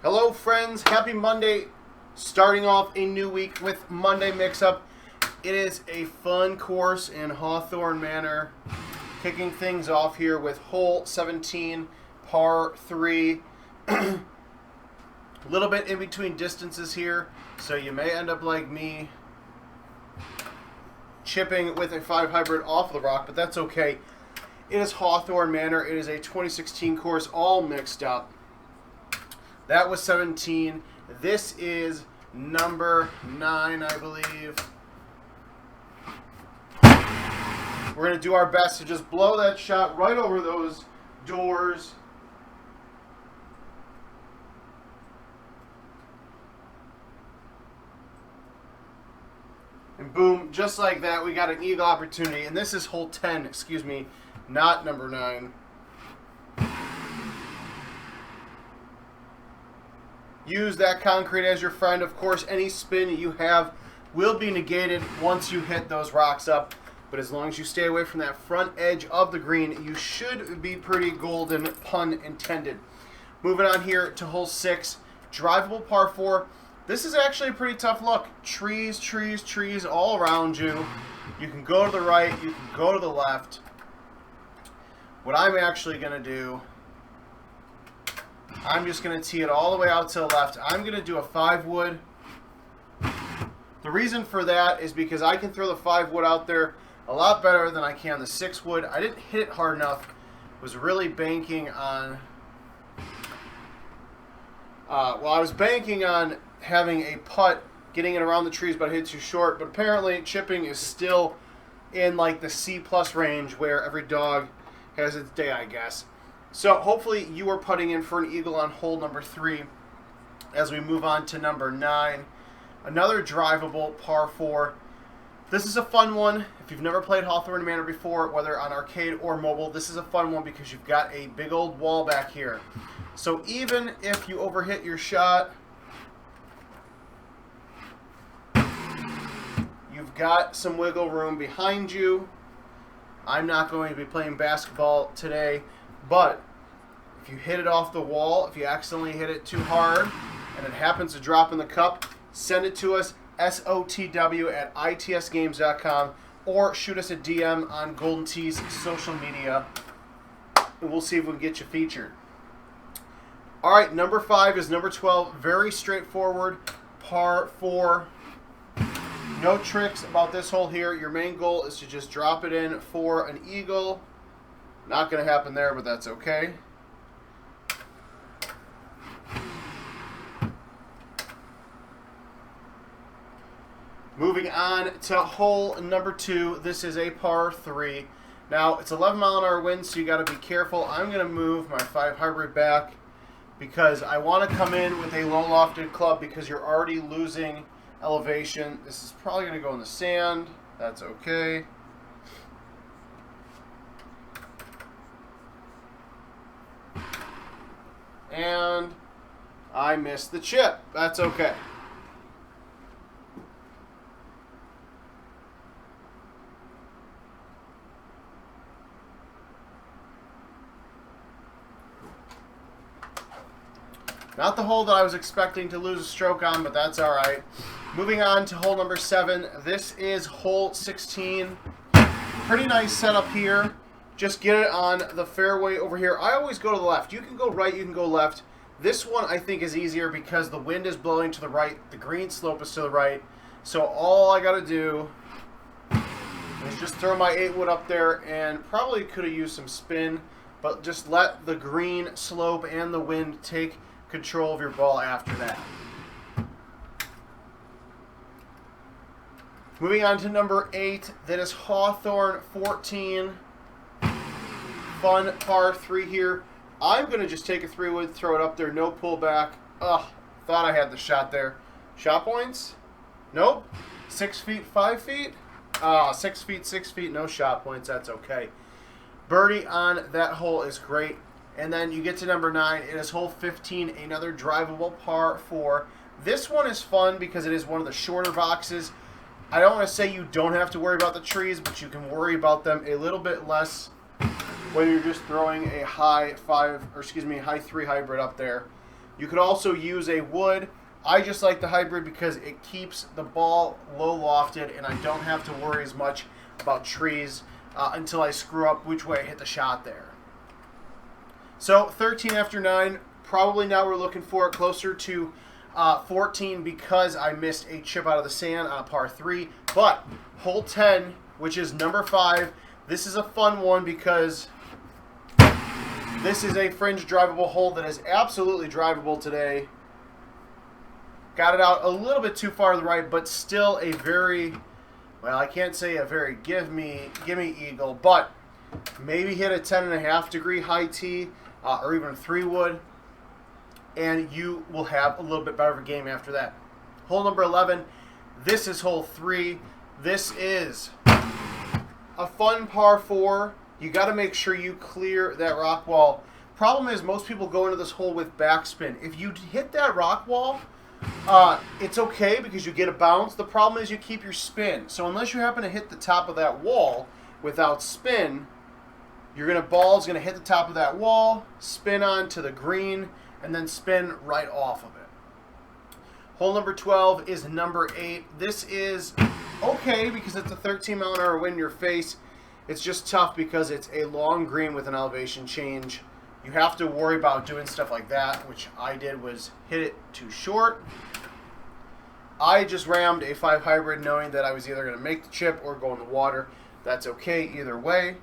Hello friends, happy Monday. Starting off a new week with Monday Mix-Up. It is a fun course in Hawthorne Manor. Kicking things off here with hole 17, par 3. A little bit in between distances here, so you may end up like me chipping with a 5 hybrid off the rock, but that's okay. It is Hawthorne Manor. It is a 2016 course, all mixed up. That was 17. This is number 9, I believe. We're going to do our best to just blow that shot right over those doors. And boom, just like that, we got an eagle opportunity. And this is hole 10, excuse me, not number 9. Use that concrete as your friend. Of course, any spin you have will be negated once you hit those rocks up. But as long as you stay away from that front edge of the green, you should be pretty golden, pun intended. Moving on here to hole 6, drivable par 4. This is actually a pretty tough look. Trees, trees, trees all around you. You can go to the right, you can go to the left. What I'm actually going to do, I'm just going to tee it all the way out to the left. I'm going to do a 5-wood. The reason for that is because I can throw the 5-wood out there a lot better than I can the 6-wood. I didn't hit it hard enough. Was really banking on... I was banking on having a putt, getting it around the trees, but I hit too short. But apparently chipping is still in like the C+ range where every dog has its day, I guess. So hopefully you are putting in for an eagle on hole number 3 as we move on to number 9. Another drivable par 4. This is a fun one. If you've never played Hawthorne Manor before, whether on arcade or mobile, this is a fun one because you've got a big old wall back here. So even if you overhit your shot, you've got some wiggle room behind you. I'm not going to be playing basketball today, but if you hit it off the wall, if you accidentally hit it too hard, and it happens to drop in the cup, send it to us, SOTW@itsgames.com, or shoot us a DM on Golden Tee's social media, and we'll see if we can get you featured. All right, number 5 is number 12. Very straightforward, par 4. No tricks about this hole here. Your main goal is to just drop it in for an eagle. Not going to happen there, but that's okay. Moving on to hole number 2. This is a par 3. Now, it's 11-mile-an-hour wind, so you got to be careful. I'm going to move my 5 hybrid back because I want to come in with a low lofted club because you're already losing elevation. This is probably going to go in the sand. That's okay. And I missed the chip. That's okay. Not the hole that I was expecting to lose a stroke on, but that's all right. Moving on to hole number 7. This is hole 16. Pretty nice setup here. Just get it on the fairway over here. I always go to the left. You can go right, you can go left. This one I think is easier because the wind is blowing to the right. The green slope is to the right. So all I got to do is just throw my 8-wood up there, and probably could have used some spin, but just let the green slope and the wind take control of your ball after that. Moving on to number 8, that is Hawthorne 14. Fun par 3 here. I'm going to just take a 3-wood, throw it up there, no pullback. Ugh, thought I had the shot there. Shot points? Nope. 6 feet, 5 feet? 6 feet, 6 feet, no shot points. That's okay. Birdie on that hole is great. And then you get to number 9. It is hole 15, another drivable par 4. This one is fun because it is one of the shorter boxes. I don't want to say you don't have to worry about the trees, but you can worry about them a little bit less when you're just throwing a high 3 hybrid up there. You could also use a wood. I just like the hybrid because it keeps the ball low lofted and I don't have to worry as much about trees until I screw up which way I hit the shot there. So 13 after 9, probably now we're looking for closer to 14 because I missed a chip out of the sand on a par 3. But hole 10, which is number 5, this is a fun one because this is a fringe drivable hole that is absolutely drivable today. Got it out a little bit too far to the right, but still a very, well, I can't say a very gimme eagle, but maybe hit a 10.5 degree high tee or even a 3 wood, and you will have a little bit better of a game after that. Hole number 11, this is hole 3. This is a fun par 4. You got to make sure you clear that rock wall. Problem is most people go into this hole with backspin. If you hit that rock wall, it's okay because you get a bounce. The problem is you keep your spin. So unless you happen to hit the top of that wall without spin, ball's gonna hit the top of that wall, spin onto the green, and then spin right off of it. Hole number 12 is number 8. This is okay because it's a 13-mile-an-hour wind in your face. It's just tough because it's a long green with an elevation change. You have to worry about doing stuff like that, which I did was hit it too short. I just rammed a 5 hybrid knowing that I was either going to make the chip or go in the water. That's okay either way.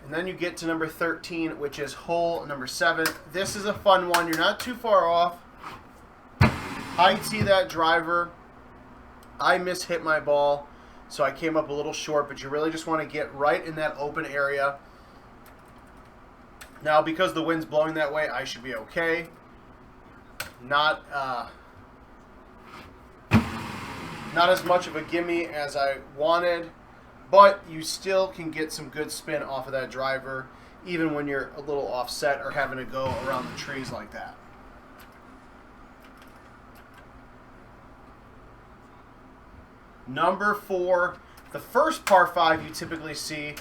And then you get to number 13, which is hole number 7. This is a fun one. You're not too far off. I see that driver. I mishit my ball, so I came up a little short, but you really just want to get right in that open area. Now, because the wind's blowing that way, I should be okay. Not as much of a gimme as I wanted, but you still can get some good spin off of that driver, even when you're a little offset or having to go around the trees like that. Number 4, the first par 5 you typically see,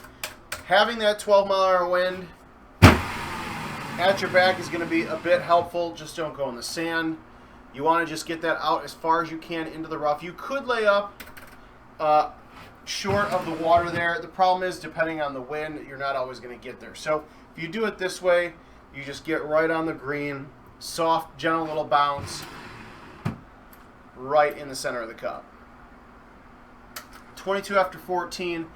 having that 12-mile-an-hour wind at your back is going to be a bit helpful. Just don't go in the sand. You want to just get that out as far as you can into the rough. You could lay up short of the water there. The problem is, depending on the wind, you're not always going to get there. So if you do it this way, you just get right on the green, soft, gentle little bounce, right in the center of the cup. 22 after 14,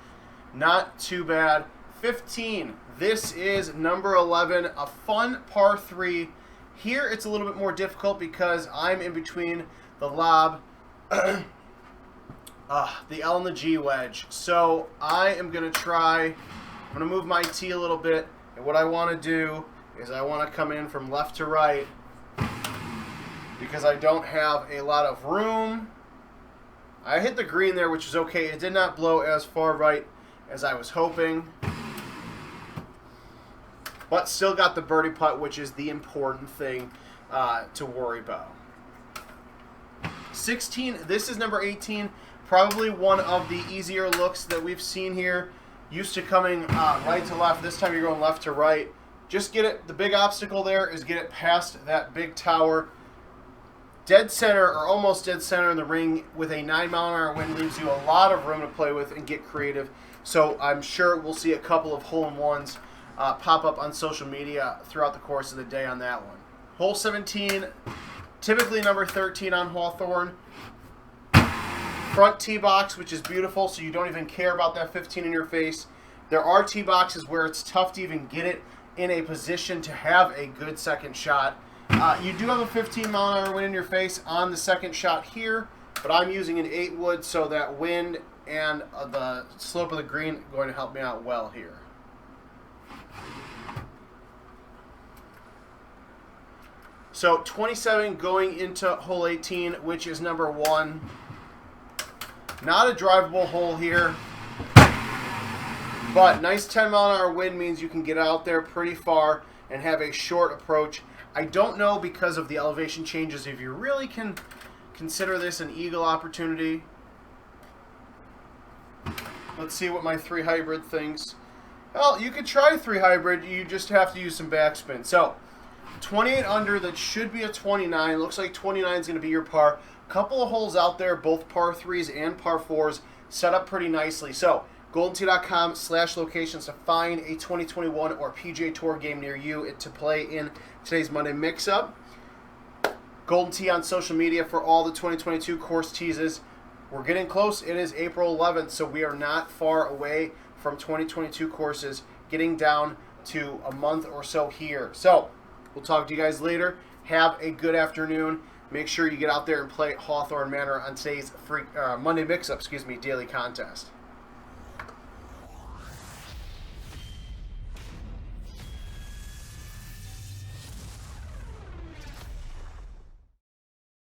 not too bad. 15, this is number 11, a fun par 3. Here it's a little bit more difficult because I'm in between the lob, the L and the G wedge. So I am going to I'm going to move my tee a little bit, and what I want to do is I want to come in from left to right because I don't have a lot of room. I hit the green there, which is okay. It did not blow as far right as I was hoping, but still got the birdie putt, which is the important thing to worry about. 16, this is number 18, probably one of the easier looks that we've seen here. Used to coming right to left. This time you're going left to right. Just get it. The big obstacle there is get it past that big tower. Dead center or almost dead center in the ring with a 9-mile-an-hour wind leaves you a lot of room to play with and get creative. So I'm sure we'll see a couple of hole-in-ones pop up on social media throughout the course of the day on that one. Hole 17, typically number 13 on Hawthorne. Front tee box, which is beautiful, so you don't even care about that 15 in your face. There are tee boxes where it's tough to even get it in a position to have a good second shot. You do have a 15-mile-an-hour wind in your face on the second shot here, but I'm using an 8 wood, so that wind and the slope of the green are going to help me out well here. So 27 going into hole 18, which is number 1. Not a drivable hole here, but nice 10-mile-an-hour wind means you can get out there pretty far and have a short approach. I don't know, because of the elevation changes, if you really can consider this an eagle opportunity. Let's see what my 3 hybrid thinks. Well, you could try 3 hybrid, you just have to use some backspin. So 28 under, that should be a 29. Looks like 29 is going to be your par. Couple of holes out there, both par 3s and par 4s, set up pretty nicely. So, goldentee.com/locations to find a 2021 or PGA Tour game near you to play in today's Monday Mix-Up. Golden Tee on social media for all the 2022 course teases. We're getting close. It is April 11th, so we are not far away from 2022 courses, getting down to a month or so here. So, we'll talk to you guys later. Have a good afternoon. Make sure you get out there and play Hawthorne Manor on today's Monday Mix-Up, daily contest.